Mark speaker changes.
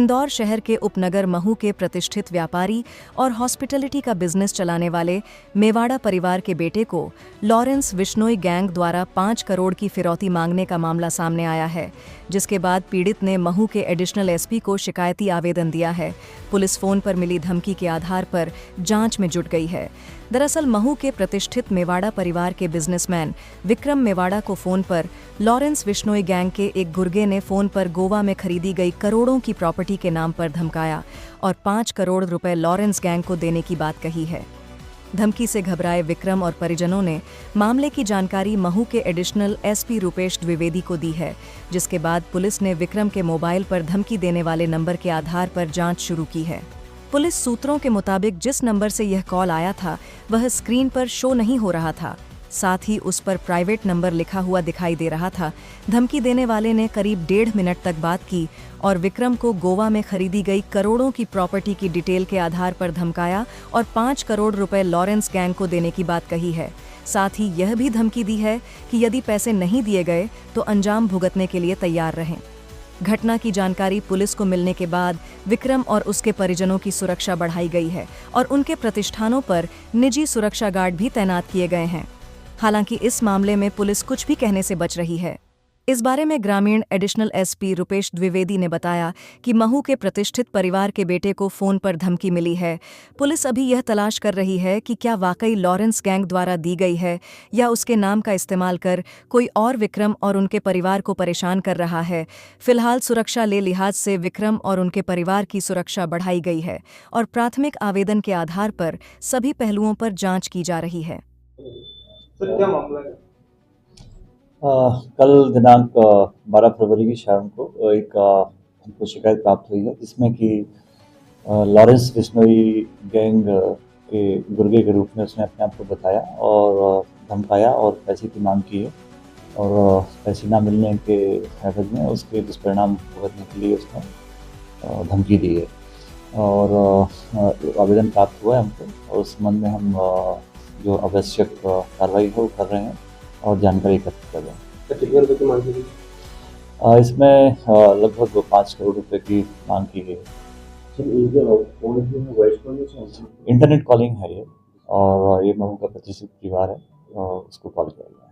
Speaker 1: इंदौर शहर के उपनगर महू के प्रतिष्ठित व्यापारी और हॉस्पिटैलिटी का बिजनेस चलाने वाले मेवाड़ा परिवार के बेटे को लॉरेंस विश्नोई गैंग द्वारा 5 करोड़ की फिरौती मांगने का मामला सामने आया है, जिसके बाद पीड़ित ने महू के एडिशनल एसपी को शिकायती आवेदन दिया है। पुलिस फोन पर मिली धमकी के आधार पर जांच में जुट गई है। दरअसल महू के प्रतिष्ठित मेवाड़ा परिवार के बिजनेसमैन विक्रम मेवाड़ा को फोन पर लॉरेंस विश्नोई गैंग के एक गुर्गे ने फोन पर गोवा में खरीदी गई करोड़ों की प्रॉपर्टी के नाम पर धमकाया और 5 करोड़ रुपए लॉरेंस गैंग को देने की बात कही है। धमकी से घबराए विक्रम और परिजनों ने मामले की जानकारी महू के एडिशनल एसपी रुपेश द्विवेदी को दी है, जिसके बाद पुलिस ने विक्रम के मोबाइल पर धमकी देने वाले नंबर के आधार पर जांच शुरू की है। पुलिस सूत्रों के मुताबिक जिस नंबर से यह कॉल आया था वह स्क्रीन पर शो नहीं हो रहा था, साथ ही उस पर प्राइवेट नंबर लिखा हुआ दिखाई दे रहा था। धमकी देने वाले ने करीब 1.5 मिनट तक बात की और विक्रम को गोवा में खरीदी गई करोड़ों की प्रॉपर्टी की डिटेल के आधार पर धमकाया और 5 करोड़ रुपए लॉरेंस गैंग को देने की बात कही है। साथ ही यह भी धमकी दी है कि यदि पैसे नहीं दिए गए तो अंजाम भुगतने के लिए तैयार रहें। घटना की जानकारी पुलिस को मिलने के बाद विक्रम और उसके परिजनों की सुरक्षा बढ़ाई गई है और उनके प्रतिष्ठानों पर निजी सुरक्षा गार्ड भी तैनात किए गए हैं। हालांकि इस मामले में पुलिस कुछ भी कहने से बच रही है। इस बारे में ग्रामीण एडिशनल एसपी रुपेश द्विवेदी ने बताया कि महू के प्रतिष्ठित परिवार के बेटे को फोन पर धमकी मिली है। पुलिस अभी यह तलाश कर रही है कि क्या वाकई लॉरेंस गैंग द्वारा दी गई है या उसके नाम का इस्तेमाल कर कोई और विक्रम और उनके परिवार को परेशान कर रहा है। फिलहाल सुरक्षा ले लिहाज से विक्रम और उनके परिवार की सुरक्षा बढ़ाई गई है और प्राथमिक आवेदन के आधार पर सभी पहलुओं पर जांच की जा रही है।
Speaker 2: सर, क्या मामला है?
Speaker 3: कल दिनांक 12 फरवरी की शाम को एक हमको शिकायत प्राप्त हुई है, जिसमें कि लॉरेंस विश्नोई गैंग के गुर्गे के रूप में उसने अपने आप को बताया और धमकाया और पैसे की मांग की है और पैसे ना मिलने के एवज में उसके दुष्परिणाम भुगतने के लिए उसने धमकी दी है और आवेदन प्राप्त हुआ है हमको और उस संबंध में हम जो आवश्यक कार्रवाई है वो कर रहे हैं और जानकारी एकत्र कर रहे हैं।
Speaker 2: कितने रुपए की मांग की गई?
Speaker 3: इसमें लगभग 5 करोड़ रुपए की मांग की गई है। इंटरनेट कॉलिंग है ये और ये महू का प्रतिष्ठित परिवार है, उसको कॉल किया गया।